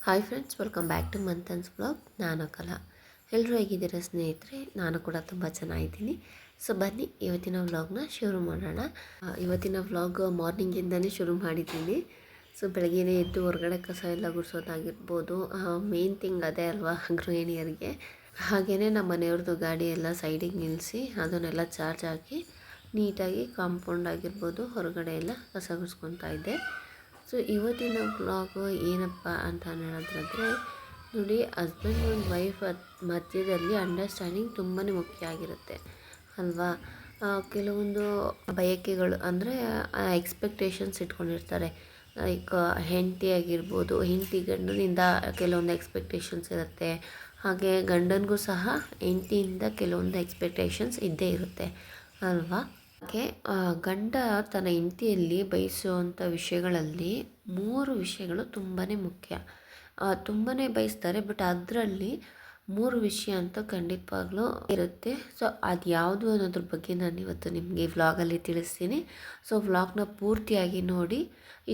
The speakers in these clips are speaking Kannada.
Hi friends, welcome back to Manthan's vlog. ನಾನು ಕಲಾ. ಎಲ್ಲರೂ ಹೇಗಿದ್ದೀರಾ ಸ್ನೇಹಿತರೆ? ನಾನು ಕೂಡ ತುಂಬ ಚೆನ್ನಾಗಿದ್ದೀನಿ. ಸೊ ಬನ್ನಿ ಇವತ್ತಿನ ವ್ಲಾಗ್ನ ಶುರು ಮಾಡೋಣ. ಇವತ್ತಿನ ವ್ಲಾಗ್ ಮಾರ್ನಿಂಗಿಂದನೇ ಶುರು ಮಾಡಿದ್ದೀನಿ. ಸೊ ಬೆಳಗ್ಗೆನೇ ಎದ್ದು ಹೊರಗಡೆ ಕಸ ಎಲ್ಲ ಗುಡಿಸೋದಾಗಿರ್ಬೋದು. ಮೇನ್ ಥಿಂಗ್ ಅದೇ ಅಲ್ವಾ ಗೃಹಿಣಿಯರಿಗೆ. ಹಾಗೆಯೇ ನಮ್ಮ ಮನೆಯವ್ರದ್ದು ಗಾಡಿ ಎಲ್ಲ ಸೈಡಿಗೆ ನಿಲ್ಲಿಸಿ ಅದನ್ನೆಲ್ಲ ಚಾರ್ಜ್ ಹಾಕಿ ನೀಟಾಗಿ ಕಾಂಪೌಂಡ್ ಆಗಿರ್ಬೋದು ಹೊರಗಡೆ ಎಲ್ಲ ಕಸ ಗುಡಿಸ್ಕೊತಾ ಇದ್ದೆ. ಸೊ ಇವತ್ತಿನ ವ್ಲಾಗು ಏನಪ್ಪ ಅಂತ ಹೇಳೋದಾದ್ರೆ ನೋಡಿ, ಹಸ್ಬೆಂಡ್ ಆ್ಯಂಡ್ ವೈಫ್ ಮಧ್ಯದಲ್ಲಿ ಅಂಡರ್ಸ್ಟ್ಯಾಂಡಿಂಗ್ ತುಂಬಾ ಮುಖ್ಯ ಆಗಿರುತ್ತೆ ಅಲ್ವಾ. ಕೆಲವೊಂದು ಬಯಕೆಗಳು ಅಂದರೆ ಎಕ್ಸ್ಪೆಕ್ಟೇಷನ್ಸ್ ಇಟ್ಕೊಂಡಿರ್ತಾರೆ. ಲೈಕ್ ಹೆಂಡತಿ ಆಗಿರ್ಬೋದು, ಹೆಂಡತಿ ಗಂಡನಿಂದ ಕೆಲವೊಂದು ಎಕ್ಸ್ಪೆಕ್ಟೇಷನ್ಸ್ ಇರುತ್ತೆ. ಹಾಗೆ ಗಂಡನಿಗೂ ಸಹ ಹೆಂಡತಿಯಿಂದ ಕೆಲವೊಂದು ಎಕ್ಸ್ಪೆಕ್ಟೇಷನ್ಸ್ ಇದ್ದೇ ಇರುತ್ತೆ ಅಲ್ವಾ. ಹಾಗೆ ಗಂಡ ತನ್ನ ಹೆಂಡತಿಯಲ್ಲಿ ಬಯಸುವಂಥ ವಿಷಯಗಳಲ್ಲಿ 3 ವಿಷಯಗಳು ತುಂಬಾ ಮುಖ್ಯ. ತುಂಬಾ ಬಯಸ್ತಾರೆ, ಬಟ್ ಅದರಲ್ಲಿ 3 ವಿಷಯ ಅಂತ ಖಂಡಿತವಾಗ್ಲೂ ಇರುತ್ತೆ. ಸೊ ಅದು ಯಾವುದು ಅನ್ನೋದ್ರ ಬಗ್ಗೆ ನಾನು ಇವತ್ತು ನಿಮಗೆ ವ್ಲಾಗಲ್ಲಿ ತಿಳಿಸ್ತೀನಿ. ಸೊ ವ್ಲಾಗ್ನ ಪೂರ್ತಿಯಾಗಿ ನೋಡಿ,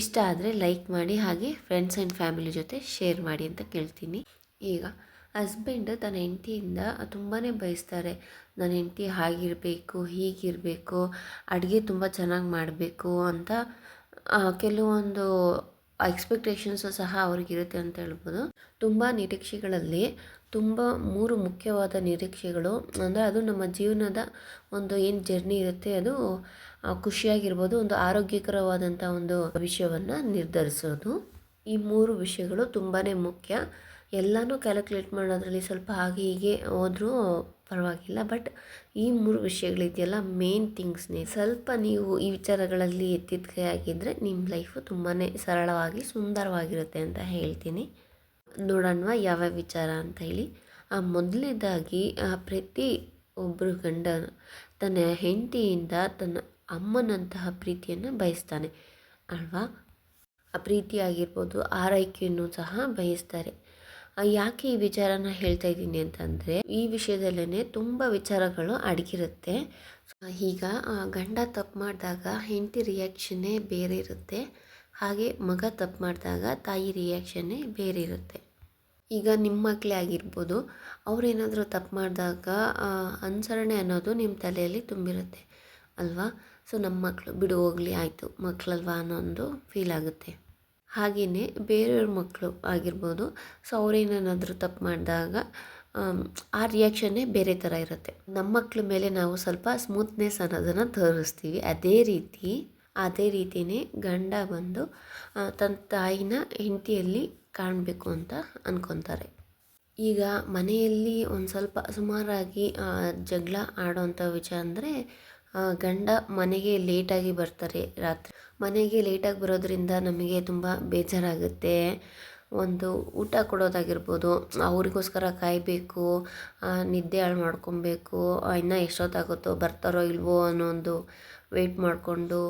ಇಷ್ಟ ಆದರೆ ಲೈಕ್ ಮಾಡಿ, ಹಾಗೆ ಫ್ರೆಂಡ್ಸ್ ಆ್ಯಂಡ್ ಫ್ಯಾಮಿಲಿ ಜೊತೆ ಶೇರ್ ಮಾಡಿ ಅಂತ ಕೇಳ್ತೀನಿ. ಈಗ ಹಸ್ಬೆಂಡ್ ತನ್ನ ಹೆಂಡತಿಯಿಂದ ತುಂಬಾ ಬಯಸ್ತಾರೆ. ನನ್ನ ಹೆಂಡತಿ ಹಾಗಿರಬೇಕು, ಹೀಗಿರಬೇಕು, ಅಡುಗೆ ತುಂಬ ಚೆನ್ನಾಗಿ ಮಾಡಬೇಕು ಅಂತ ಕೆಲವೊಂದು ಎಕ್ಸ್ಪೆಕ್ಟೇಷನ್ಸು ಸಹ ಅವ್ರಿಗಿರುತ್ತೆ ಅಂತ ಹೇಳ್ಬೋದು. ತುಂಬ ನಿರೀಕ್ಷೆಗಳಲ್ಲಿ ತುಂಬ 3 ಮುಖ್ಯವಾದ ನಿರೀಕ್ಷೆಗಳು ಅಂದರೆ ಅದು ನಮ್ಮ ಜೀವನದ ಒಂದು ಏನು ಜರ್ನಿ ಇರುತ್ತೆ, ಅದು ಖುಷಿಯಾಗಿರ್ಬೋದು, ಒಂದು ಆರೋಗ್ಯಕರವಾದಂಥ ಒಂದು ವಿಷಯವನ್ನು ನಿರ್ಧರಿಸೋದು. ಈ 3 ವಿಷಯಗಳು ತುಂಬಾ ಮುಖ್ಯ. ಎಲ್ಲನೂ ಕ್ಯಾಲ್ಕುಲೇಟ್ ಮಾಡೋದ್ರಲ್ಲಿ ಸ್ವಲ್ಪ ಹಾಗೆ ಹೀಗೆ ಹೋದರೂ ಪರವಾಗಿಲ್ಲ, ಬಟ್ ಈ 3 ವಿಷಯಗಳಿದೆಯಲ್ಲ ಮೇನ್ ಥಿಂಗ್ಸ್ನೇ. ಸ್ವಲ್ಪ ನೀವು ಈ ವಿಚಾರಗಳಲ್ಲಿ ಎತ್ತಿದ ಕೈ ಆಗಿದ್ದರೆ ನಿಮ್ಮ ಲೈಫು ತುಂಬಾ ಸರಳವಾಗಿ ಸುಂದರವಾಗಿರುತ್ತೆ ಅಂತ ಹೇಳ್ತೀನಿ. ನೋಡೋಣವಾ ಯಾವ್ಯಾವ ವಿಚಾರ ಅಂತ ಹೇಳಿ. ಮೊದಲನೇದಾಗಿ ಪ್ರತಿ ಒಬ್ಬರು ಗಂಡ ತನ್ನ ಹೆಂಡತಿಯಿಂದ ತನ್ನ ಅಮ್ಮನಂತಹ ಪ್ರೀತಿಯನ್ನು ಬಯಸ್ತಾನೆ ಅಲ್ವಾ. ಆ ಪ್ರೀತಿ ಆಗಿರ್ಬೋದು, ಆರೈಕೆಯನ್ನು ಸಹ ಬಯಸ್ತಾರೆ. ಯಾಕೆ ಈ ವಿಚಾರನ ಹೇಳ್ತಾ ಇದ್ದೀನಿ ಅಂತಂದರೆ, ಈ ವಿಷಯದಲ್ಲೇ ತುಂಬ ವಿಚಾರಗಳು ಅಡಗಿರುತ್ತೆ. ಈಗ ಗಂಡ ತಪ್ಪು ಮಾಡಿದಾಗ ಹೆಂಡತಿ ರಿಯಾಕ್ಷನ್ನೇ ಬೇರೆ ಇರುತ್ತೆ. ಹಾಗೆ ಮಗ ತಪ್ಪು ಮಾಡಿದಾಗ ತಾಯಿ ರಿಯಾಕ್ಷನ್ನೇ ಬೇರೆ ಇರುತ್ತೆ. ಈಗ ನಿಮ್ಮ ಮಕ್ಕಳೇ ಆಗಿರ್ಬೋದು, ಅವರೇನಾದರೂ ತಪ್ಪು ಮಾಡಿದಾಗ ಅನುಸರಣೆ ಅನ್ನೋದು ನಿಮ್ಮ ತಲೆಯಲ್ಲಿ ತುಂಬಿರುತ್ತೆ ಅಲ್ವಾ. ಸೊ ನಮ್ಮ ಮಕ್ಕಳು ಬಿಡು ಹೋಗಲಿ ಆಯಿತು ಮಕ್ಕಳಲ್ವಾ ಅನ್ನೋ ಒಂದು ಫೀಲ್ ಆಗುತ್ತೆ. ಹಾಗೆಯೇ ಬೇರೆಯವ್ರ ಮಕ್ಕಳು ಆಗಿರ್ಬೋದು, ಸೊ ಅವರೇನೇನಾದರೂ ತಪ್ಪು ಮಾಡಿದಾಗ ಆ ರಿಯಾಕ್ಷನ್ನೇ ಬೇರೆ ಥರ ಇರುತ್ತೆ. ನಮ್ಮ ಮಕ್ಕಳ ಮೇಲೆ ನಾವು ಸ್ವಲ್ಪ ಸ್ಮೂತ್ನೆಸ್ ಅನ್ನೋದನ್ನು ತೋರಿಸ್ತೀವಿ. ಅದೇ ರೀತಿಯೇ ಗಂಡ ಬಂದು ತನ್ನ ತಾಯಿನ ಹೆಂಡತಿಯಲ್ಲಿ ಕಾಣಬೇಕು ಅಂತ ಅಂದ್ಕೊತಾರೆ. ಈಗ ಮನೆಯಲ್ಲಿ ಒಂದು ಸ್ವಲ್ಪ ಸುಮಾರಾಗಿ ಜಗಳ ಆಡೋವಂಥ ವಿಷಯ ಅಂದರೆ, ಗಂಡ ಮನೆಗೆ ಲೇಟಾಗಿ ಬರ್ತಾರೆ. ರಾತ್ರಿ ಮನೆಗೆ ಲೇಟಾಗಿ ಬರೋದ್ರಿಂದ ನಮಗೆ ತುಂಬ ಬೇಜಾರಾಗುತ್ತೆ. ಒಂದು ಊಟ ಕೊಡೋದಾಗಿರ್ಬೋದು, ಅವ್ರಿಗೋಸ್ಕರ ಕಾಯಬೇಕು, ನಿದ್ದೆ ಹಾಳು ಮಾಡ್ಕೊಬೇಕು, ಇನ್ನೂ ಎಷ್ಟೊತ್ತಾಗುತ್ತೋ ಬರ್ತಾರೋ ಇಲ್ವೋ ಅನ್ನೋ ಒಂದು ವೆಯ್ಟ್ ಮಾಡಿಕೊಂಡು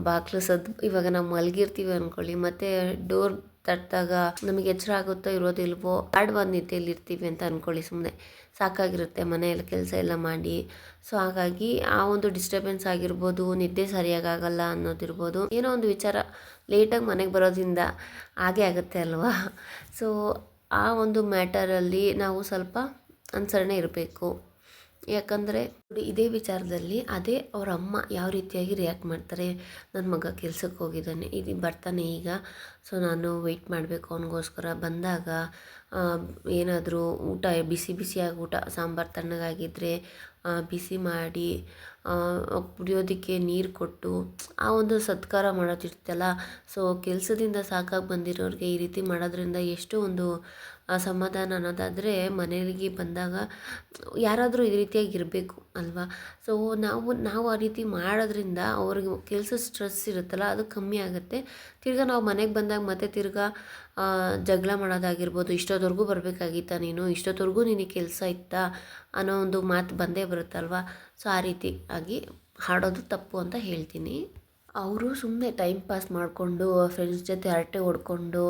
ಬಾಗಿಲು ಇವಾಗ ನಾವು ಮಲಗಿರ್ತೀವಿ ಅಂದ್ಕೊಳ್ಳಿ, ಮತ್ತು ಡೋರ್ ತಟ್ಟಿದಾಗ ನಮಗೆ ಎಚ್ಚರ ಆಗುತ್ತೋ ಇರೋದಿಲ್ವೋ, ಆಡುವ ನಿದ್ದೆಯಲ್ಲಿರ್ತೀವಿ ಅಂತ ಅಂದ್ಕೊಳ್ಳಿ. ಸುಮ್ಮನೆ ಸಾಕಾಗಿರುತ್ತೆ ಮನೆಯಲ್ಲಿ ಕೆಲಸ ಎಲ್ಲ ಮಾಡಿ. ಸೊ ಹಾಗಾಗಿ ಆ ಒಂದು ಡಿಸ್ಟರ್ಬೆನ್ಸ್ ಆಗಿರ್ಬೋದು, ನಿದ್ದೆ ಸರಿಯಾಗಿ ಆಗಲ್ಲ ಅನ್ನೋದಿರ್ಬೋದು, ಏನೋ ಒಂದು ವಿಚಾರ ಲೇಟಾಗಿ ಮನೆಗೆ ಬರೋದ್ರಿಂದ ಹಾಗೇ ಆಗುತ್ತೆ ಅಲ್ವಾ. ಸೊ ಆ ಒಂದು ಮ್ಯಾಟರಲ್ಲಿ ನಾವು ಸ್ವಲ್ಪ ಅನುಸರಣೆ ಇರಬೇಕು. ಯಾಕಂದರೆ ಇದೇ ವಿಚಾರದಲ್ಲಿ ಅದೇ ಅವ್ರ ಅಮ್ಮ ಯಾವ ರೀತಿಯಾಗಿ ರಿಯಾಕ್ಟ್ ಮಾಡ್ತಾರೆ. ನನ್ನ ಮಗ ಕೆಲ್ಸಕ್ಕೆ ಹೋಗಿದ್ದಾನೆ, ಇದು ಬರ್ತಾನೆ ಈಗ, ಸೊ ನಾನು ವೆಯ್ಟ್ ಮಾಡಬೇಕು ಅವನಿಗೋಸ್ಕರ. ಬಂದಾಗ ಏನಾದರೂ ಊಟ ಬಿಸಿಯಾಗಿ ಊಟ, ಸಾಂಬಾರು ತಣ್ಣಗಾಗಿದ್ದರೆ ಬಿಸಿ ಮಾಡಿ ಕುಡಿಯೋದಕ್ಕೆ ನೀರು ಕೊಟ್ಟು ಆ ಒಂದು ಸತ್ಕಾರ ಮಾಡೋದಿರ್ತಲ್ಲ. ಸೊ ಕೆಲಸದಿಂದ ಸಾಕಾಗಿ ಬಂದಿರೋರಿಗೆ ಈ ರೀತಿ ಮಾಡೋದ್ರಿಂದ ಎಷ್ಟು ಒಂದು ಸಮಾಧಾನ ಅನ್ನೋದಾದರೆ, ಮನೆಗೆ ಬಂದಾಗ ಯಾರಾದರೂ ಈ ರೀತಿಯಾಗಿ ಇರಬೇಕು ಅಲ್ವಾ. ಸೊ ನಾವು ಆ ರೀತಿ ಮಾಡೋದ್ರಿಂದ ಅವ್ರಿಗೆ ಕೆಲಸ ಸ್ಟ್ರೆಸ್ ಇರುತ್ತಲ್ಲ, ಅದು ಕಮ್ಮಿ ಆಗುತ್ತೆ. ತಿರ್ಗಾ ನಾವು ಮನೆಗೆ ಬಂದಾಗ ಮತ್ತೆ ತಿರ್ಗಾ ಜಗಳ ಮಾಡೋದಾಗಿರ್ಬೋದು, ಇಷ್ಟೊತ್ತವರೆಗೂ ಬರಬೇಕಾಗಿತ್ತಾ ನೀನು, ಇಷ್ಟೊತ್ತವರೆಗೂ ನಿನಗೆ ಕೆಲಸ ಇತ್ತಾ ಅನ್ನೋ ಒಂದು ಮಾತು ಬಂದೇ ಬರುತ್ತಲ್ವ. ಸೊ ಆ ರೀತಿ ಆಗಿ ಹಾಡೋದು ತಪ್ಪು ಅಂತ ಹೇಳ್ತೀನಿ. ಅವರು ಸುಮ್ಮನೆ ಟೈಮ್ ಪಾಸ್ ಮಾಡಿಕೊಂಡು ಫ್ರೆಂಡ್ಸ್ ಜೊತೆ ಹರಟೆ ಹೊಡ್ಕೊಂಡು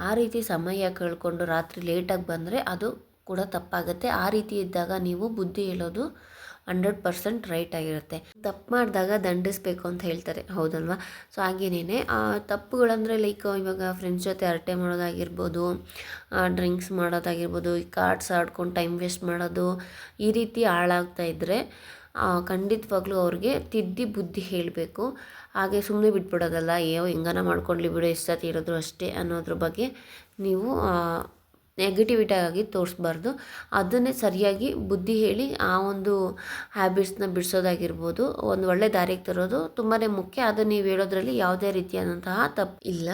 ಆ ರೀತಿ ಸಮಯ ಕಳ್ಕೊಂಡು ರಾತ್ರಿ ಲೇಟಾಗಿ ಬಂದರೆ ಅದು ಕೂಡ ತಪ್ಪಾಗುತ್ತೆ. ಆ ರೀತಿ ಇದ್ದಾಗ ನೀವು ಬುದ್ಧಿ ಹೇಳೋದು 100% ರೈಟ್ ಆಗಿರುತ್ತೆ. ತಪ್ಪು ಮಾಡಿದಾಗ ದಂಡಿಸ್ಬೇಕು ಅಂತ ಹೇಳ್ತಾರೆ, ಹೌದಲ್ವಾ? ಸೊ ಹಾಗೇನೇ ತಪ್ಪುಗಳಂದರೆ ಲೈಕ್ ಇವಾಗ ಫ್ರೆಂಡ್ಸ್ ಜೊತೆ ಹರಟೆ ಮಾಡೋದಾಗಿರ್ಬೋದು, ಡ್ರಿಂಕ್ಸ್ ಮಾಡೋದಾಗಿರ್ಬೋದು, ಈ ಕಾರ್ಡ್ಸ್ ಆಡ್ಕೊಂಡು ಟೈಮ್ ವೇಸ್ಟ್ ಮಾಡೋದು, ಈ ರೀತಿ ಹಾಳಾಗ್ತಾ ಇದ್ದರೆ ಖಂಡಿತವಾಗ್ಲೂ ಅವ್ರಿಗೆ ತಿದ್ದಿ ಬುದ್ಧಿ ಹೇಳಬೇಕು. ಹಾಗೆ ಸುಮ್ಮನೆ ಬಿಟ್ಬಿಡೋದಲ್ಲ, ಹೆಂಗನ ಮಾಡ್ಕೊಳ್ಳಿ ಬಿಡು, ಎಷ್ಟು ಸತಿ ಇರೋದು ಅಷ್ಟೇ ಅನ್ನೋದ್ರ ಬಗ್ಗೆ ನೀವು ನೆಗೆಟಿವಿಟಿ ಆಗಿ ತೋರಿಸ್ಬಾರ್ದು. ಅದನ್ನೇ ಸರಿಯಾಗಿ ಬುದ್ಧಿ ಹೇಳಿ ಆ ಒಂದು ಹ್ಯಾಬಿಟ್ಸ್ನ ಬಿಡಿಸೋದಾಗಿರ್ಬೋದು, ಒಂದು ಒಳ್ಳೆ ದಾರಿಗೆ ತರೋದು ತುಂಬಾ ಮುಖ್ಯ. ಅದನ್ನು ನೀವು ಹೇಳೋದ್ರಲ್ಲಿ ಯಾವುದೇ ರೀತಿಯಾದಂತಹ ತಪ್ಪು ಇಲ್ಲ.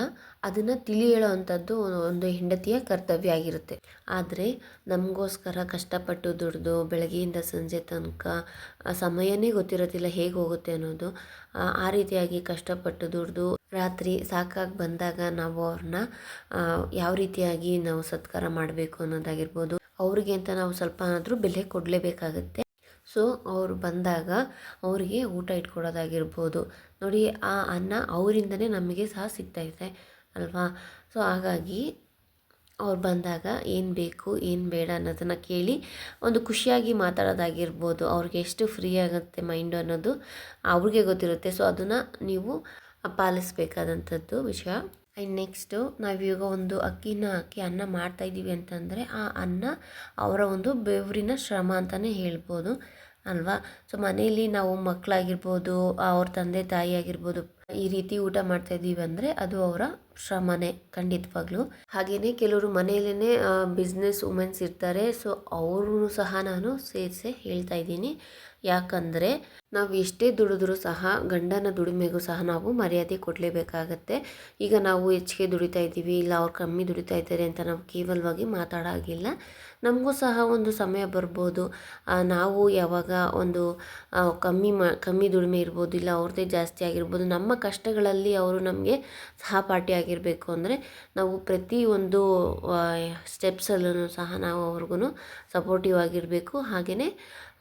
ಅದನ್ನು ತಿಳಿ ಹೇಳೋ ಅಂಥದ್ದು ಒಂದು ಹೆಂಡತಿಯ ಕರ್ತವ್ಯ ಆಗಿರುತ್ತೆ. ಆದರೆ ನಮಗೋಸ್ಕರ ಕಷ್ಟಪಟ್ಟು ದುಡಿದು ಬೆಳಗ್ಗೆಯಿಂದ ಸಂಜೆ ತನಕ ಸಮಯನೇ ಗೊತ್ತಿರೋದಿಲ್ಲ ಹೇಗೆ ಹೋಗುತ್ತೆ ಅನ್ನೋದು. ಆ ರೀತಿಯಾಗಿ ಕಷ್ಟಪಟ್ಟು ದುಡಿದು ರಾತ್ರಿ ಸಾಕಾಗಿ ಬಂದಾಗ ನಾವು ಅವ್ರನ್ನ ಯಾವ ರೀತಿಯಾಗಿ ನಾವು ಸತ್ಕಾರ ಮಾಡಬೇಕು ಅನ್ನೋದಾಗಿರ್ಬೋದು, ಅವ್ರಿಗೆ ಅಂತ ನಾವು ಸ್ವಲ್ಪ ಆದರೂ ಬೆಲೆ ಕೊಡಲೇಬೇಕಾಗತ್ತೆ. ಸೊ ಅವರು ಬಂದಾಗ ಅವರಿಗೆ ಊಟ ಇಟ್ಕೊಡೋದಾಗಿರ್ಬೋದು, ನೋಡಿ ಆ ಅನ್ನ ಅವರಿಂದನೇ ನಮಗೆ ಸಹ ಸಿಗ್ತಾಯಿದೆ ಅಲ್ವಾ? ಸೊ ಹಾಗಾಗಿ ಅವ್ರು ಬಂದಾಗ ಏನು ಬೇಕು ಏನು ಬೇಡ ಅನ್ನೋದನ್ನು ಕೇಳಿ ಒಂದು ಖುಷಿಯಾಗಿ ಮಾತಾಡೋದಾಗಿರ್ಬೋದು. ಅವ್ರಿಗೆ ಎಷ್ಟು ಫ್ರೀ ಆಗುತ್ತೆ ಮೈಂಡು ಅನ್ನೋದು ಅವ್ರಿಗೆ ಗೊತ್ತಿರುತ್ತೆ. ಸೊ ಅದನ್ನು ನೀವು ಪಾಲಿಸಬೇಕಾದಂಥದ್ದು ವಿಷಯ. ಆ್ಯಂಡ್ ನೆಕ್ಸ್ಟು ನಾವಿವಾಗ ಒಂದು ಹಾಕಿ ಅನ್ನ ಮಾಡ್ತಾಯಿದ್ದೀವಿ ಅಂತಂದರೆ ಆ ಅನ್ನ ಅವರ ಒಂದು ಬೆವರಿನ ಶ್ರಮ ಅಂತಲೇ ಹೇಳ್ಬೋದು ಅಲ್ವಾ? ಸೊ ಮನೆಯಲ್ಲಿ ನಾವು ಮಕ್ಕಳಾಗಿರ್ಬೋದು, ಅವ್ರ ತಂದೆ ತಾಯಿ ಆಗಿರ್ಬೋದು, ಈ ರೀತಿ ಊಟ ಮಾಡ್ತಾಯಿದ್ದೀವಿ ಅಂದರೆ ಅದು ಅವರ ಶ್ರಮನೇ ಖಂಡಿತವಾಗ್ಲೂ. ಹಾಗೆಯೇ ಕೆಲವರು ಮನೆಯಲ್ಲೇ ಬಿಸ್ನೆಸ್ ವುಮೆನ್ಸ್ ಇರ್ತಾರೆ. ಸೊ ಅವರು ಸಹ ನಾನು ಸೇರಿಸೇ ಹೇಳ್ತಾ ಇದ್ದೀನಿ. ಯಾಕಂದರೆ ನಾವು ಎಷ್ಟೇ ದುಡಿದ್ರೂ ಸಹ ಗಂಡನ ದುಡಿಮೆಗೂ ಸಹ ನಾವು ಮರ್ಯಾದೆ ಕೊಡಲೇಬೇಕಾಗತ್ತೆ. ಈಗ ನಾವು ಹೆಚ್ಚಿಗೆ ದುಡಿತಾ ಇದ್ದೀವಿ, ಇಲ್ಲ ಅವ್ರು ಕಮ್ಮಿ ದುಡಿತಾ ಇದ್ದಾರೆ ಅಂತ ನಾವು ಕೇವಲವಾಗಿ ಮಾತಾಡೋಂಗಿಲ್ಲ. ನಮಗೂ ಸಹ ಒಂದು ಸಮಯ ಬರ್ಬೋದು, ನಾವು ಯಾವಾಗ ಒಂದು ಕಮ್ಮಿ ದುಡಿಮೆ ಇರ್ಬೋದು, ಇಲ್ಲ ಅವ್ರದ್ದೇ ಜಾಸ್ತಿ ಆಗಿರ್ಬೋದು, ನಮ್ಮ ಕಷ್ಟಗಳಲ್ಲಿ ಅವರು ನಮಗೆ ಸಹಪಾಠಿ ಆಗಿರಬೇಕು ಅಂದರೆ ನಾವು ಪ್ರತಿಯೊಂದು ಸ್ಟೆಪ್ಸಲ್ಲೂ ಸಹ ನಾವು ಅವ್ರಿಗೂ ಸಪೋರ್ಟಿವ್ ಆಗಿರಬೇಕು. ಹಾಗೆಯೇ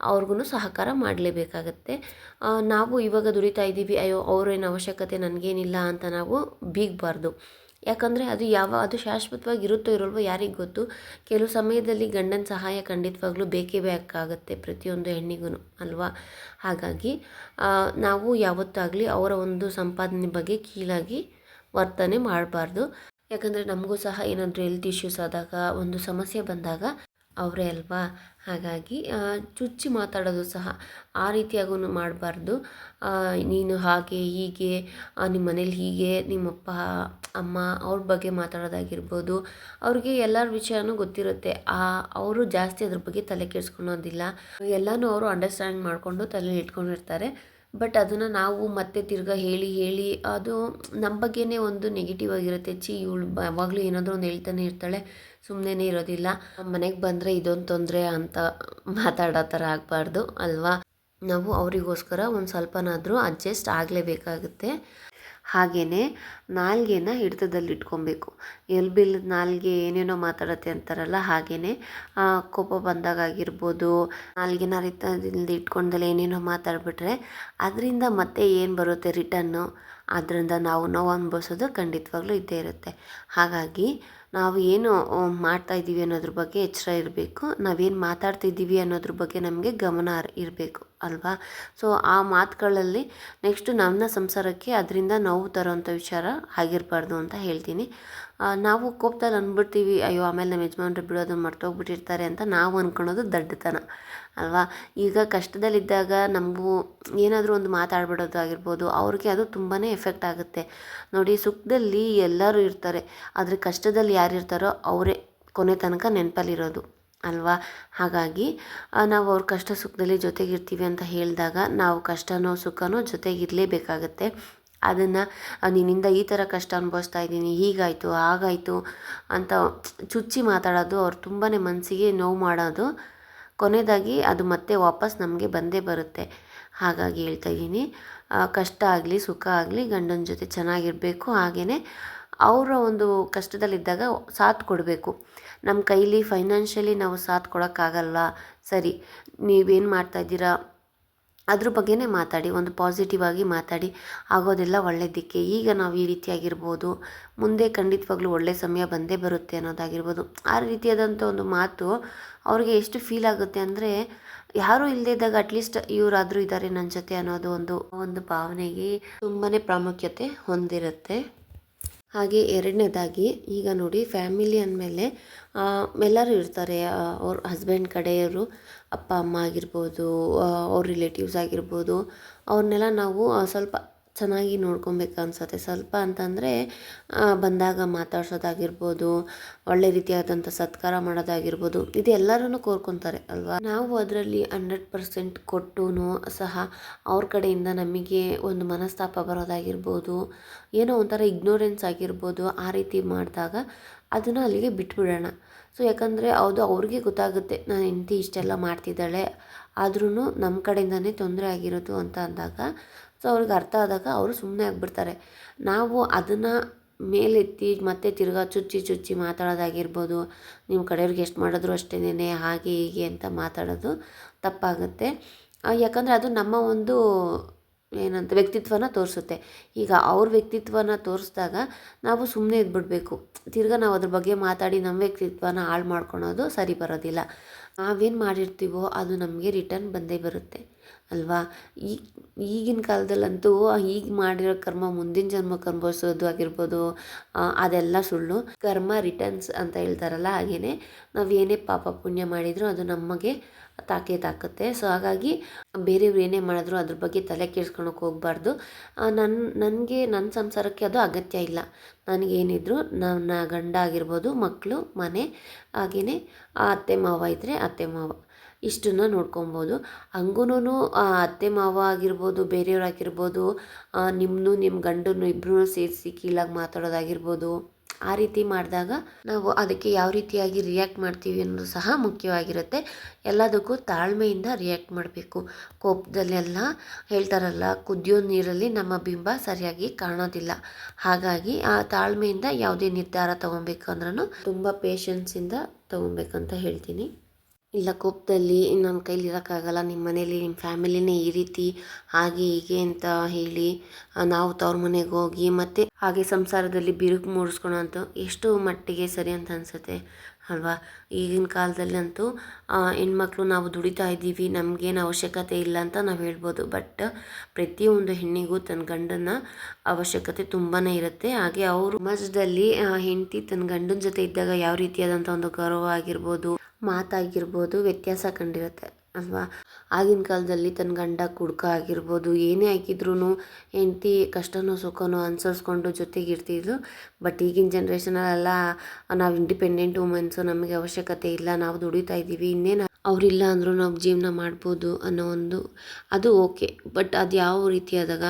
ಅವ್ರಿಗೂ ಸಹಕಾರ ಮಾಡಲೇಬೇಕಾಗತ್ತೆ. ನಾವು ಇವಾಗ ದುಡಿತಾ ಇದ್ದೀವಿ, ಅಯ್ಯೋ ಅವ್ರೇನು ಅವಶ್ಯಕತೆ ನನಗೇನಿಲ್ಲ ಅಂತ ನಾವು ಬೀಗಬಾರ್ದು. ಯಾಕಂದರೆ ಅದು ಶಾಶ್ವತವಾಗಿ ಇರುತ್ತೋ ಇರೋಲ್ವೋ ಯಾರಿಗೆ ಗೊತ್ತು. ಕೆಲವು ಸಮಯದಲ್ಲಿ ಗಂಡನ ಸಹಾಯ ಖಂಡಿತವಾಗ್ಲೂ ಬೇಕೇ ಬೇಕಾಗುತ್ತೆ ಪ್ರತಿಯೊಂದು ಹೆಣ್ಣಿಗೂ ಅಲ್ವಾ? ಹಾಗಾಗಿ ನಾವು ಯಾವತ್ತಾಗಲಿ ಅವರ ಒಂದು ಸಂಪಾದನೆ ಬಗ್ಗೆ ಕೀಳಾಗಿ ವರ್ತನೆ ಮಾಡಬಾರ್ದು. ಯಾಕಂದರೆ ನಮಗೂ ಸಹ ಏನಾದರೂ ಹೆಲ್ತ್ ಇಶ್ಯೂಸ್ ಆದಾಗ, ಒಂದು ಸಮಸ್ಯೆ ಬಂದಾಗ ಅವರೇ ಅಲ್ವಾ? ಹಾಗಾಗಿ ಚುಚ್ಚಿ ಮಾತಾಡೋದು ಸಹ ಆ ರೀತಿಯಾಗೂ ಮಾಡಬಾರ್ದು. ನೀನು ಹಾಗೆ ಹೀಗೆ, ನಿಮ್ಮ ಮನೇಲಿ ಹೀಗೆ, ನಿಮ್ಮಪ್ಪ ಅಮ್ಮ ಅವ್ರ ಬಗ್ಗೆ ಮಾತಾಡೋದಾಗಿರ್ಬೋದು. ಅವ್ರಿಗೆ ಎಲ್ಲರ ವಿಷಯನೂ ಗೊತ್ತಿರುತ್ತೆ. ಅವರು ಜಾಸ್ತಿ ಅದ್ರ ಬಗ್ಗೆ ತಲೆ ಕೆಡಿಸ್ಕೊಳೋದಿಲ್ಲ. ಎಲ್ಲನೂ ಅವರು ಅಂಡರ್ಸ್ಟ್ಯಾಂಡ್ ಮಾಡಿಕೊಂಡು ತಲೆಯಲ್ಲಿ ಇಟ್ಕೊಂಡಿರ್ತಾರೆ. ಬಟ್ ಅದನ್ನು ನಾವು ಮತ್ತೆ ತಿರ್ಗಾ ಹೇಳಿ ಅದು ನಮ್ಮ ಬಗ್ಗೆನೇ ಒಂದು ನೆಗೆಟಿವ್ ಆಗಿರುತ್ತೆ. ಇವಳು ಯಾವಾಗಲೂ ಏನಾದರೂ ಒಂದು ಹೇಳ್ತಾನೆ ಇರ್ತಾಳೆ, ಸುಮ್ಮನೆ ಇರೋದಿಲ್ಲ, ಮನೆಗೆ ಬಂದರೆ ಇದೊಂದು ತೊಂದರೆ ಅಂತ ಮಾತಾಡೋ ಥರ ಆಗಬಾರ್ದು ಅಲ್ವಾ? ನಾವು ಅವರಿಗೋಸ್ಕರ ಒಂದು ಸ್ವಲ್ಪನಾದರೂ ಅಡ್ಜಸ್ಟ್ ಆಗಲೇಬೇಕಾಗುತ್ತೆ. ಹಾಗೆಯೇ ನಾಲ್ಗೆನ ಹಿಡಿತದಲ್ಲಿ ಇಟ್ಕೊಬೇಕು. ಎಲ್ಬಿಲ್ಲದ ನಾಲ್ಗೆ ಏನೇನೋ ಮಾತಾಡತ್ತೆ ಅಂತಾರಲ್ಲ, ಹಾಗೆಯೇ ಕೋಪ ಬಂದಾಗಿರ್ಬೋದು, ನಾಲ್ಗೆನ ಹಿಡಿತದಿಂದ ಇಟ್ಕೊಂಡಲ್ಲಿ ಏನೇನೋ ಮಾತಾಡ್ಬಿಟ್ರೆ ಅದರಿಂದ ಮತ್ತೆ ಏನು ಬರುತ್ತೆ ರಿಟನ್ನು, ಅದರಿಂದ ನಾವು ನೋವು ಅನುಭವಿಸೋದು ಖಂಡಿತವಾಗ್ಲೂ ಇದ್ದೇ ಇರುತ್ತೆ. ಹಾಗಾಗಿ ನಾವು ಏನು ಮಾಡ್ತಾಯಿದ್ದೀವಿ ಅನ್ನೋದ್ರ ಬಗ್ಗೆ ಎಚ್ಚರ ಇರಬೇಕು. ನಾವೇನು ಮಾತಾಡ್ತಿದ್ದೀವಿ ಅನ್ನೋದ್ರ ಬಗ್ಗೆ ನಮಗೆ ಗಮನ ಇರಬೇಕು ಅಲ್ವಾ? ಸೊ ಆ ಮಾತುಗಳಲ್ಲಿ ನೆಕ್ಸ್ಟು ನನ್ನ ಸಂಸಾರಕ್ಕೆ ಅದರಿಂದ ನೋವು ತರೋವಂಥ ವಿಚಾರ ಆಗಿರಬಾರ್ದು ಅಂತ ಹೇಳ್ತೀನಿ. ನಾವು ಕೋಪದಲ್ಲಿ ಅಂದ್ಬಿಡ್ತೀವಿ, ಅಯ್ಯೋ ಆಮೇಲೆ ನಮ್ಮ ಯಜಮಾನ್ರು ಬಿಡೋದು ಮರ್ತೋಗ್ಬಿಟ್ಟಿರ್ತಾರೆ ಅಂತ ನಾವು ಅಂದ್ಕೊಳೋದು ದಡ್ಡತನ ಅಲ್ವಾ? ಈಗ ಕಷ್ಟದಲ್ಲಿದ್ದಾಗ ನಮಗೂ ಏನಾದರೂ ಒಂದು ಮಾತಾಡ್ಬಿಡೋದು ಆಗಿರ್ಬೋದು, ಅವ್ರಿಗೆ ಅದು ತುಂಬಾ ಎಫೆಕ್ಟ್ ಆಗುತ್ತೆ. ನೋಡಿ, ಸುಖದಲ್ಲಿ ಎಲ್ಲರೂ ಇರ್ತಾರೆ, ಆದರೆ ಕಷ್ಟದಲ್ಲಿ ಯಾರಿರ್ತಾರೋ ಅವರೇ ಕೊನೆ ತನಕ ನೆನಪಲ್ಲಿರೋದು ಅಲ್ವಾ? ಹಾಗಾಗಿ ನಾವು ಅವ್ರ ಕಷ್ಟ ಸುಖದಲ್ಲಿ ಜೊತೆಗಿರ್ತೀವಿ ಅಂತ ಹೇಳಿದಾಗ ನಾವು ಕಷ್ಟನೋ ಸುಖನೋ ಜೊತೆಗಿರಲೇಬೇಕಾಗತ್ತೆ. ಅದನ್ನು ನಿನ್ನಿಂದ ಈ ಥರ ಕಷ್ಟ ಅನುಭವಿಸ್ತಾ ಇದ್ದೀನಿ, ಹೀಗಾಯಿತು ಹಾಗಾಯಿತು ಅಂತ ಚುಚ್ಚಿ ಮಾತಾಡೋದು ಅವ್ರು ತುಂಬಾ ಮನಸ್ಸಿಗೆ ನೋವು ಮಾಡೋದು. ಕೊನೆಯದಾಗಿ ಅದು ಮತ್ತೆ ವಾಪಸ್ ನಮಗೆ ಬಂದೇ ಬರುತ್ತೆ. ಹಾಗಾಗಿ ಹೇಳ್ತಾ ಇದ್ದೀನಿ, ಕಷ್ಟ ಆಗಲಿ ಸುಖ ಆಗಲಿ ಗಂಡನ ಜೊತೆ ಚೆನ್ನಾಗಿರಬೇಕು. ಹಾಗೆಯೇ ಅವರ ಒಂದು ಕಷ್ಟದಲ್ಲಿದ್ದಾಗ ಸಾಥ್ ಕೊಡಬೇಕು. ನಮ್ಮ ಕೈಲಿ ಫೈನಾನ್ಷಿಯಲಿ ನಾವು ಸಾಥ್ ಕೊಡೋಕ್ಕಾಗಲ್ಲ, ಸರಿ ನೀವೇನು ಮಾಡ್ತಾಯಿದ್ದೀರಾ ಅದ್ರ ಬಗ್ಗೆನೇ ಮಾತಾಡಿ, ಒಂದು ಪಾಸಿಟಿವ್ ಆಗಿ ಮಾತಾಡಿ, ಆಗೋದೆಲ್ಲ ಒಳ್ಳೆಯದಕ್ಕೆ. ಈಗ ನಾವು ಈ ರೀತಿಯಾಗಿರ್ಬೋದು, ಮುಂದೆ ಖಂಡಿತವಾಗ್ಲೂ ಒಳ್ಳೆಯ ಸಮಯ ಬಂದೇ ಬರುತ್ತೆ ಅನ್ನೋದಾಗಿರ್ಬೋದು. ಆ ರೀತಿಯಾದಂಥ ಒಂದು ಮಾತು ಅವ್ರಿಗೆ ಎಷ್ಟು ಫೀಲ್ ಆಗುತ್ತೆ ಅಂದರೆ, ಯಾರೂ ಇಲ್ಲದೇ ಇದ್ದಾಗ ಅಟ್ಲೀಸ್ಟ್ ಇವರಾದರೂ ಇದ್ದಾರೆ ನನ್ನ ಜೊತೆ ಅನ್ನೋದು ಒಂದು ಭಾವನೆಗೆ ತುಂಬಾ ಪ್ರಾಮುಖ್ಯತೆ ಹೊಂದಿರುತ್ತೆ. ಹಾಗೆ ಎರಡನೇದಾಗಿ, ಈಗ ನೋಡಿ ಫ್ಯಾಮಿಲಿ ಅಂದಮೇಲೆ ಎಲ್ಲರೂ ಇರ್ತಾರೆ. ಅವ್ರ ಹಸ್ಬೆಂಡ್ ಕಡೆಯವರು, ಅಪ್ಪ ಅಮ್ಮ ಆಗಿರ್ಬೋದು, ಅವ್ರ ರಿಲೇಟಿವ್ಸ್ ಆಗಿರ್ಬೋದು, ಅವ್ರನ್ನೆಲ್ಲ ನಾವು ಸ್ವಲ್ಪ ಚೆನ್ನಾಗಿ ನೋಡ್ಕೊಬೇಕು ಅನ್ಸುತ್ತೆ. ಸ್ವಲ್ಪ ಅಂತಂದರೆ ಬಂದಾಗ ಮಾತಾಡ್ಸೋದಾಗಿರ್ಬೋದು, ಒಳ್ಳೆ ರೀತಿಯಾದಂಥ ಸತ್ಕಾರ ಮಾಡೋದಾಗಿರ್ಬೋದು, ಇದು ಎಲ್ಲರೂ ಕೋರ್ಕೊತಾರೆ ಅಲ್ವಾ. ನಾವು ಅದರಲ್ಲಿ 100% ಕೊಟ್ಟೂ ಸಹ ಅವ್ರ ಕಡೆಯಿಂದ ನಮಗೆ ಒಂದು ಮನಸ್ತಾಪ ಬರೋದಾಗಿರ್ಬೋದು, ಏನೋ ಒಂಥರ ಇಗ್ನೋರೆನ್ಸ್ ಆಗಿರ್ಬೋದು, ಆ ರೀತಿ ಮಾಡಿದಾಗ ಅದನ್ನು ಅಲ್ಲಿಗೆ ಬಿಟ್ಬಿಡೋಣ. ಸೊ ಯಾಕಂದರೆ ಅವ್ರಿಗೆ ಗೊತ್ತಾಗುತ್ತೆ ನನ್ನ ಹೆಂಡತಿ ಇಷ್ಟೆಲ್ಲ ಮಾಡ್ತಿದ್ದಾಳೆ, ಆದ್ರೂ ನಮ್ಮ ಕಡೆಯಿಂದನೇ ತೊಂದರೆ ಆಗಿರೋದು ಅಂತ ಅಂದಾಗ, ಸೊ ಅವ್ರಿಗೆ ಅರ್ಥ ಆದಾಗ ಅವರು ಸುಮ್ಮನೆ ಆಗಿಬಿಡ್ತಾರೆ. ನಾವು ಅದನ್ನು ಮೇಲೆತ್ತಿ ಮತ್ತೆ ತಿರ್ಗಾ ಚುಚ್ಚಿ ಮಾತಾಡೋದಾಗಿರ್ಬೋದು, ನಿಮ್ಮ ಕಡೆಯವ್ರಿಗೆ ಎಷ್ಟು ಮಾಡಿದ್ರು ಅಷ್ಟೇನೆ, ಹಾಗೆ ಹೀಗೆ ಅಂತ ಮಾತಾಡೋದು ತಪ್ಪಾಗುತ್ತೆ. ಯಾಕಂದರೆ ಅದು ನಮ್ಮ ಒಂದು ಏನಂತ ವ್ಯಕ್ತಿತ್ವನ ತೋರಿಸುತ್ತೆ. ಈಗ ಅವ್ರ ವ್ಯಕ್ತಿತ್ವನ ತೋರಿಸಿದಾಗ ನಾವು ಸುಮ್ಮನೆ ಇದ್ಬಿಡಬೇಕು. ತಿರ್ಗಾ ನಾವು ಅದ್ರ ಬಗ್ಗೆ ಮಾತಾಡಿ ನಮ್ಮ ವ್ಯಕ್ತಿತ್ವನ ಹಾಳು ಮಾಡ್ಕೊಳೋದು ಸರಿ ಬರೋದಿಲ್ಲ. ನಾವೇನು ಮಾಡಿರ್ತೀವೋ ಅದು ನಮಗೆ ರಿಟರ್ನ್ ಬಂದೇ ಬರುತ್ತೆ ಅಲ್ವಾ. ಈಗಿನ ಕಾಲದಲ್ಲಂತೂ ಈಗ ಮಾಡಿರೋ ಕರ್ಮ ಮುಂದಿನ ಜನ್ಮಕ್ಕೆ ಅನುಭವಿಸೋದು ಆಗಿರ್ಬೋದು, ಅದೆಲ್ಲ ಸುಳ್ಳು. ಕರ್ಮ ರಿಟರ್ನ್ಸ್ ಅಂತ ಹೇಳ್ತಾರಲ್ಲ, ಹಾಗೆಯೇ ನಾವು ಏನೇ ಪಾಪ ಪುಣ್ಯ ಮಾಡಿದರೂ ಅದು ನಮಗೆ ತಾಕುತ್ತೆ. ಸೊ ಹಾಗಾಗಿ ಬೇರೆಯವ್ರು ಏನೇ ಮಾಡಿದ್ರು ಅದ್ರ ಬಗ್ಗೆ ತಲೆ ಕೆಡ್ಸ್ಕೊಳಕ್ಕೆ ಹೋಗಬಾರ್ದು. ನನಗೆ ನನ್ನ ಸಂಸಾರಕ್ಕೆ ಅದು ಅಗತ್ಯ ಇಲ್ಲ. ನನಗೇನಿದ್ರು ನನ್ನ ಗಂಡ ಆಗಿರ್ಬೋದು, ಮಕ್ಕಳು, ಮನೆ, ಹಾಗೆಯೇ ಅತ್ತೆ ಮಾವ ಇದ್ದರೆ ಅತ್ತೆ ಮಾವ, ಇಷ್ಟನ್ನು ನೋಡ್ಕೊಬೋದು. ಹಂಗೂನು ಅತ್ತೆ ಮಾವ ಆಗಿರ್ಬೋದು, ಬೇರೆಯವ್ರಾಗಿರ್ಬೋದು, ನಿಮ್ಮ ಗಂಡನ್ನು ಇಬ್ಬರೂ ಸೇರಿಸಿ ಕೀಳಾಗಿ ಮಾತಾಡೋದಾಗಿರ್ಬೋದು, ಆ ರೀತಿ ಮಾಡಿದಾಗ ನಾವು ಅದಕ್ಕೆ ಯಾವ ರೀತಿಯಾಗಿ ರಿಯಾಕ್ಟ್ ಮಾಡ್ತೀವಿ ಅನ್ನೋದು ಸಹ ಮುಖ್ಯವಾಗಿರುತ್ತೆ. ಎಲ್ಲದಕ್ಕೂ ತಾಳ್ಮೆಯಿಂದ ರಿಯಾಕ್ಟ್ ಮಾಡಬೇಕು. ಕೋಪದಲ್ಲೆಲ್ಲ ಹೇಳ್ತಾರಲ್ಲ, ಕುದಿಯೋ ನೀರಲ್ಲಿ ನಮ್ಮ ಬಿಂಬ ಸರಿಯಾಗಿ ಕಾಣೋದಿಲ್ಲ. ಹಾಗಾಗಿ ಆ ತಾಳ್ಮೆಯಿಂದ ಯಾವುದೇ ನಿರ್ಧಾರ ತೊಗೊಬೇಕು ಅಂದ್ರೂ ತುಂಬ ಪೇಷನ್ಸಿಂದ ತೊಗೊಬೇಕಂತ ಹೇಳ್ತೀನಿ. ಇಲ್ಲ ಕೋಪದಲ್ಲಿ ನನ್ನ ಕೈಲಿ ಇರೋಕ್ಕಾಗಲ್ಲ, ನಿಮ್ಮ ಮನೇಲಿ ನಿಮ್ಮ ಫ್ಯಾಮಿಲಿನೇ ಈ ರೀತಿ ಹಾಗೆ ಹೀಗೆ ಅಂತ ಹೇಳಿ ನಾವು ತವ್ರ ಮನೆಗೆ ಹೋಗಿ ಮತ್ತು ಹಾಗೆ ಸಂಸಾರದಲ್ಲಿ ಬಿರುಕು ಮೂಡಿಸ್ಕೊಳೋಂಥ ಎಷ್ಟು ಮಟ್ಟಿಗೆ ಸರಿ ಅಂತ ಅನಿಸುತ್ತೆ ಅಲ್ವಾ. ಈಗಿನ ಕಾಲದಲ್ಲಂತೂ ಹೆಣ್ಮಕ್ಳು ನಾವು ದುಡಿತಾ ಇದ್ದೀವಿ, ನಮಗೇನು ಅವಶ್ಯಕತೆ ಇಲ್ಲ ಅಂತ ನಾವು ಹೇಳ್ಬೋದು. ಬಟ್ ಪ್ರತಿಯೊಂದು ಹೆಣ್ಣಿಗೂ ತನ್ನ ಗಂಡನ ಅವಶ್ಯಕತೆ ತುಂಬಾ ಇರುತ್ತೆ. ಹಾಗೆ ಅವರು ಸಮಾಜದಲ್ಲಿ ಹೆಂಡತಿ ತನ್ನ ಗಂಡನ ಜೊತೆ ಇದ್ದಾಗ ಯಾವ ರೀತಿಯಾದಂಥ ಒಂದು ಗೌರವ ಆಗಿರ್ಬೋದು, ಮಾತಾಗಿರ್ಬೋದು ವ್ಯತ್ಯಾಸ ಕಂಡಿರುತ್ತೆ ಅಲ್ವಾ. ಆಗಿನ ಕಾಲದಲ್ಲಿ ತನ್ನ ಗಂಡ ಕುಡ್ಕ ಆಗಿರ್ಬೋದು, ಏನೇ ಆಗಿದ್ರೂ ಹೆಂಡತಿ ಕಷ್ಟನೋ ಸುಖನೋ ಅನುಸರಿಸ್ಕೊಂಡು ಜೊತೆಗಿರ್ತಿದ್ಲು. ಬಟ್ ಈಗಿನ ಜನ್ರೇಷನಲ್ಲೆಲ್ಲ ನಾವು ಇಂಡಿಪೆಂಡೆಂಟ್ ವುಮೆನ್ಸು, ನಮಗೆ ಅವಶ್ಯಕತೆ ಇಲ್ಲ, ನಾವು ದುಡಿತಾ ಇದ್ದೀವಿ, ಇನ್ನೇನು ಅವರಿಲ್ಲ ಅಂದರೂ ನಾವು ಜೀವನ ಮಾಡ್ಬೋದು ಅನ್ನೋ ಒಂದು ಅದು ಓಕೆ. ಬಟ್ ಅದು ಯಾವ ರೀತಿ ಆದಾಗ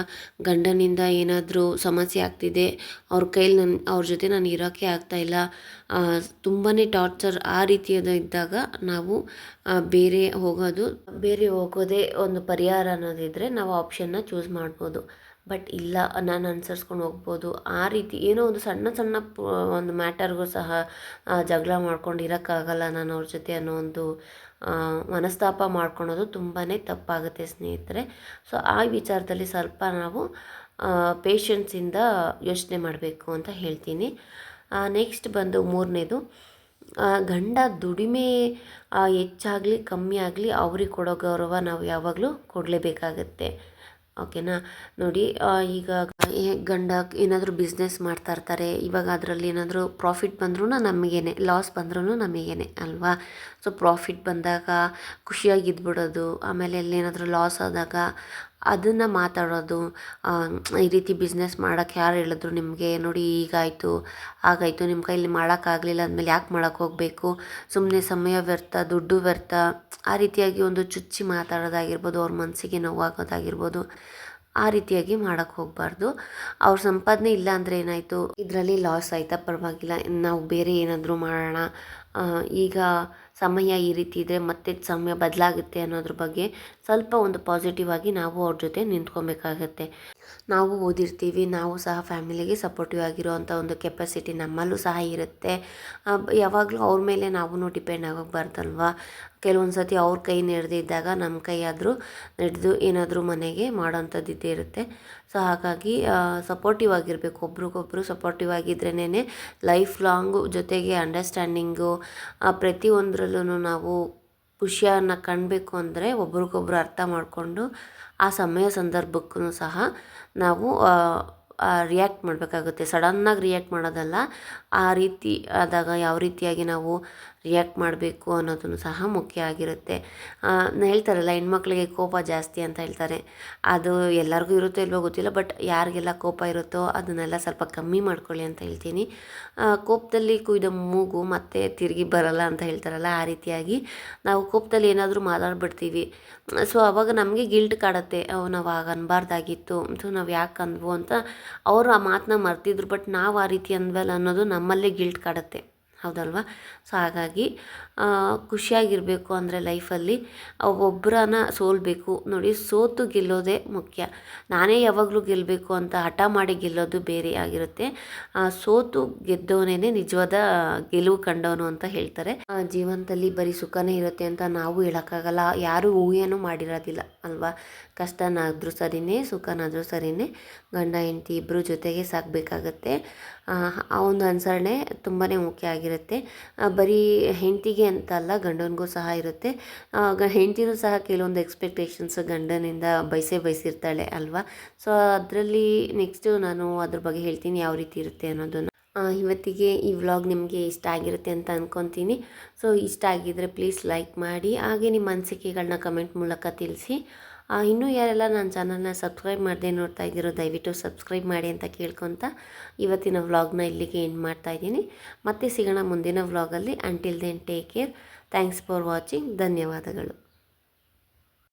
ಗಂಡನಿಂದ ಏನಾದರೂ ಸಮಸ್ಯೆ ಆಗ್ತಿದೆ, ಅವ್ರ ಜೊತೆ ನಾನು ಇರೋಕ್ಕೆ ಆಗ್ತಾಯಿಲ್ಲ, ತುಂಬಾ ಟಾರ್ಚರ್, ಆ ರೀತಿಯಾದ ಇದ್ದಾಗ ನಾವು ಬೇರೆ ಹೋಗೋದೇ ಒಂದು ಪರಿಹಾರ ಅನ್ನೋದಿದ್ದರೆ ನಾವು ಆಪ್ಷನ್ನ ಚೂಸ್ ಮಾಡ್ಬೋದು. ಬಟ್ ಇಲ್ಲ ನಾನು ಅನುಸರಿಸ್ಕೊಂಡು ಹೋಗ್ಬೋದು, ಆ ರೀತಿ ಏನೋ ಒಂದು ಸಣ್ಣ ಒಂದು ಮ್ಯಾಟರ್ಗೂ ಸಹ ಜಗಳ ಮಾಡ್ಕೊಂಡು ಇರೋಕ್ಕಾಗಲ್ಲ ನಾನು ಅವ್ರ ಜೊತೆ ಅನ್ನೋ ಒಂದು ಮನಸ್ತಾಪ ಮಾಡ್ಕೊಳೋದು ತುಂಬಾ ತಪ್ಪಾಗುತ್ತೆ ಸ್ನೇಹಿತರೆ. ಸೊ ಆ ವಿಚಾರದಲ್ಲಿ ಸ್ವಲ್ಪ ನಾವು ಪೇಷನ್ಸಿಂದ ಯೋಚನೆ ಮಾಡಬೇಕು ಅಂತ ಹೇಳ್ತೀನಿ. ನೆಕ್ಸ್ಟ್ ಬಂದು ಮೂರನೇದು, ಗಂಡ ದುಡಿಮೆ ಹೆಚ್ಚಾಗಲಿ ಕಮ್ಮಿ ಆಗಲಿ ಅವ್ರಿಗೆ ಕೊಡೋ ಗೌರವ ನಾವು ಯಾವಾಗಲೂ ಕೊಡಲೇಬೇಕಾಗತ್ತೆ. ಓಕೆನಾ. ನೋಡಿ ಈಗ ಗಂಡ ಏನಾದರೂ ಬಿಸ್ನೆಸ್ ಮಾಡ್ತಾ ಇರ್ತಾರೆ, ಇವಾಗ ಅದರಲ್ಲಿ ಏನಾದರೂ ಪ್ರಾಫಿಟ್ ಬಂದ್ರೂ ನಮಗೇನೆ, ಲಾಸ್ ಬಂದ್ರೂ ನಮಗೇನೆ ಅಲ್ವಾ. ಸೊ ಪ್ರಾಫಿಟ್ ಬಂದಾಗ ಖುಷಿಯಾಗಿದ್ಬಿಡೋದು, ಆಮೇಲೆ ಏನಾದರೂ ಲಾಸ್ ಆದಾಗ ಅದನ್ನು ಮಾತಾಡೋದು, ಈ ರೀತಿ ಬಿಸ್ನೆಸ್ ಮಾಡೋಕ್ಕೆ ಯಾರು ಹೇಳಿದ್ರು ನಿಮಗೆ, ನೋಡಿ ಹೀಗಾಯಿತು ಹಾಗಾಯಿತು, ನಿಮ್ಮ ಕೈಲಿ ಮಾಡೋಕ್ಕಾಗಲಿಲ್ಲ ಅಂದಮೇಲೆ ಯಾಕೆ ಮಾಡೋಕ್ಕೆ ಹೋಗಬೇಕು, ಸುಮ್ಮನೆ ಸಮಯ ವ್ಯರ್ಥ, ದುಡ್ಡು ವ್ಯರ್ಥ, ಆ ರೀತಿಯಾಗಿ ಒಂದು ಚುಚ್ಚಿ ಮಾತಾಡೋದಾಗಿರ್ಬೋದು, ಅವ್ರ ಮನಸ್ಸಿಗೆ ನೋವಾಗೋದಾಗಿರ್ಬೋದು, ಆ ರೀತಿಯಾಗಿ ಮಾಡೋಕ್ಕೆ ಹೋಗಬಾರ್ದು. ಅವ್ರ ಸಂಪಾದನೆ ಇಲ್ಲ ಅಂದರೆ ಏನಾಯಿತು, ಇದರಲ್ಲಿ ಲಾಸ್ ಆಯಿತಾ ಪರವಾಗಿಲ್ಲ, ನಾವು ಬೇರೆ ಏನಾದರೂ ಮಾಡೋಣ, ಈಗ ಸಮಯ ಈ ರೀತಿ ಇದ್ದರೆ ಮತ್ತೆ ಸಮಯ ಬದಲಾಗುತ್ತೆ ಅನ್ನೋದ್ರ ಬಗ್ಗೆ ಸ್ವಲ್ಪ ಒಂದು ಪಾಸಿಟಿವ್ ಆಗಿ ನಾವು ಅವ್ರ ಜೊತೆ ನಿಂತ್ಕೊಬೇಕಾಗತ್ತೆ. ನಾವು ಓದಿರ್ತೀವಿ, ನಾವು ಸಹ ಫ್ಯಾಮಿಲಿಗೆ ಸಪೋರ್ಟಿವ್ ಆಗಿರೋವಂಥ ಒಂದು ಕೆಪಾಸಿಟಿ ನಮ್ಮಲ್ಲೂ ಸಹ ಇರುತ್ತೆ. ಯಾವಾಗಲೂ ಅವ್ರ ಮೇಲೆ ನಾವು ಡಿಪೆಂಡ್ ಆಗೋಗ್ಬಾರ್ದಲ್ವ. ಕೆಲವೊಂದು ಸತಿ ಅವ್ರ ಕೈ ನಡೆದೇ ಇದ್ದಾಗ ನಮ್ಮ ಕೈ ಆದರೂ ನಡೆದು ಏನಾದರೂ ಮನೆಗೆ ಮಾಡೋವಂಥದ್ದು ಇದ್ದೇ ಇರುತ್ತೆ. ಸೊ ಹಾಗಾಗಿ ಸಪೋರ್ಟಿವ್ ಆಗಿರಬೇಕು, ಒಬ್ರಿಗೊಬ್ರು ಸಪೋರ್ಟಿವ್ ಆಗಿದ್ರೇ ಲೈಫ್ ಲಾಂಗು ಜೊತೆಗೆ ಅಂಡರ್ಸ್ಟ್ಯಾಂಡಿಂಗು ಪ್ರತಿಯೊಂದರಲ್ಲೂ ನಾವು ಖುಷಿಯನ್ನು ಕಾಣಬೇಕು ಅಂದರೆ ಒಬ್ರಿಗೊಬ್ರು ಅರ್ಥ ಮಾಡಿಕೊಂಡು ಆ ಸಮಯ ಸಂದರ್ಭಕ್ಕೂ ಸಹ ನಾವು ರಿಯಾಕ್ಟ್ ಮಾಡಬೇಕಾಗುತ್ತೆ. ಸಡನ್ನಾಗಿ ರಿಯಾಕ್ಟ್ ಮಾಡೋದಲ್ಲ, ಆ ರೀತಿ ಆದಾಗ ಯಾವ ರೀತಿಯಾಗಿ ನಾವು ರಿಯಾಕ್ಟ್ ಮಾಡಬೇಕು ಅನ್ನೋದನ್ನು ಸಹ ಮುಖ್ಯ ಆಗಿರುತ್ತೆ. ಹೇಳ್ತಾರಲ್ಲ, ಹೆಣ್ಮಕ್ಳಿಗೆ ಕೋಪ ಜಾಸ್ತಿ ಅಂತ ಹೇಳ್ತಾರೆ. ಅದು ಎಲ್ಲರಿಗೂ ಇರುತ್ತೋ ಇಲ್ವೋ ಗೊತ್ತಿಲ್ಲ, ಬಟ್ ಯಾರಿಗೆಲ್ಲ ಕೋಪ ಇರುತ್ತೋ ಅದನ್ನೆಲ್ಲ ಸ್ವಲ್ಪ ಕಮ್ಮಿ ಮಾಡ್ಕೊಳ್ಳಿ ಅಂತ ಹೇಳ್ತೀನಿ. ಕೋಪದಲ್ಲಿ ಕುಯ್ದ ಮೂಗು ಮತ್ತೆ ತಿರುಗಿ ಬರಲ್ಲ ಅಂತ ಹೇಳ್ತಾರಲ್ಲ, ಆ ರೀತಿಯಾಗಿ ನಾವು ಕೋಪದಲ್ಲಿ ಏನಾದರೂ ಮಾತಾಡ್ಬಿಡ್ತೀವಿ. ಸೊ ಆವಾಗ ನಮಗೆ ಗಿಲ್ಟ್ ಕಾಡುತ್ತೆ, ನಾವು ಆಗ ಅನ್ಬಾರ್ದಾಗಿತ್ತು, ಸೊ ನಾವು ಯಾಕೆ ಅಂದ್ವು ಅಂತ. ಅವರು ಆ ಮಾತನ್ನ ಮರ್ತಿದ್ರು, ಬಟ್ ನಾವು ಆ ರೀತಿ ಅಂದ್ವಲ್ಲ ಅನ್ನೋದು ನಮ್ಮಲ್ಲೇ ಗಿಲ್ಟ್ ಕಾಡುತ್ತೆ, ಹೌದಲ್ವಾ. ಸೊ ಹಾಗಾಗಿ ಖುಷಿಯಾಗಿರಬೇಕು ಅಂದರೆ ಲೈಫಲ್ಲಿ ಒಬ್ಬರನ್ನ ಸೋಲಬೇಕು ನೋಡಿ, ಸೋತು ಗೆಲ್ಲೋದೇ ಮುಖ್ಯ. ನಾನೇ ಯಾವಾಗಲೂ ಗೆಲ್ಲಬೇಕು ಅಂತ ಹಠ ಮಾಡಿ ಗೆಲ್ಲೋದು ಬೇರೆ ಆಗಿರುತ್ತೆ. ಸೋತು ಗೆದ್ದವನೇ ನಿಜವಾದ ಗೆಲುವು ಕಂಡವನು ಅಂತ ಹೇಳ್ತಾರೆ. ಜೀವನದಲ್ಲಿ ಬರೀ ಸುಖನೇ ಇರುತ್ತೆ ಅಂತ ನಾವು ಹೇಳೋಕ್ಕಾಗಲ್ಲ, ಯಾರೂ ಊಹೆನೂ ಮಾಡಿರೋದಿಲ್ಲ ಅಲ್ವಾ. ಕಷ್ಟನಾದರೂ ಸರಿಯೇ, ಸುಖನಾದರೂ ಸರಿಯೇ, ಗಂಡ ಹೆಂಡತಿ ಇಬ್ಬರು ಜೊತೆಗೆ ಸಾಕಬೇಕಾಗತ್ತೆ. ಆ ಒಂದು ಅನುಸರಣೆ ತುಂಬಾ ಮುಖ್ಯ ಆಗಿರುತ್ತೆ. ಬರೀ ಹೆಂಡತಿಗೆ ಅಂತ ಅಲ್ಲ, ಗಂಡನಿಗೂ ಸಹ ಇರುತ್ತೆ. ಹೆಂಡತಿನೂ ಸಹ ಕೆಲವೊಂದು ಎಕ್ಸ್ಪೆಕ್ಟೇಷನ್ಸ್ ಗಂಡನಿಂದ ಬಯಸಿರ್ತಾಳೆ ಅಲ್ವಾ. ಸೊ ಅದರಲ್ಲಿ ನೆಕ್ಸ್ಟು ನಾನು ಅದ್ರ ಬಗ್ಗೆ ಹೇಳ್ತೀನಿ ಯಾವ ರೀತಿ ಇರುತ್ತೆ ಅನ್ನೋದನ್ನು. ಇವತ್ತಿಗೆ ಈ ವ್ಲಾಗ್ ನಿಮಗೆ ಇಷ್ಟ ಆಗಿರುತ್ತೆ ಅಂತ ಅಂದ್ಕೊತೀನಿ. ಸೊ ಇಷ್ಟ ಆಗಿದ್ದರೆ ಪ್ಲೀಸ್ ಲೈಕ್ ಮಾಡಿ, ಹಾಗೆ ನಿಮ್ಮ ಅನಿಸಿಕೆಗಳನ್ನ ಕಮೆಂಟ್ ಮೂಲಕ ತಿಳಿಸಿ. ಇನ್ನೂ ಯಾರೆಲ್ಲ ನನ್ನ ಚಾನಲ್ನ ಸಬ್ಸ್ಕ್ರೈಬ್ ಮಾಡದೆ ನೋಡ್ತಾ ಇದ್ದೀರೋ ದಯವಿಟ್ಟು ಸಬ್ಸ್ಕ್ರೈಬ್ ಮಾಡಿ ಅಂತ ಕೇಳ್ಕೊತ ಇವತ್ತಿನ ವ್ಲಾಗ್ನ ಇಲ್ಲಿಗೆ ಎಂಡ್ ಮಾಡ್ತಾಯಿದ್ದೀನಿ. ಮತ್ತೆ ಸಿಗೋಣ ಮುಂದಿನ ವ್ಲಾಗಲ್ಲಿ. Until then take care. Thanks for watching. ಧನ್ಯವಾದಗಳು.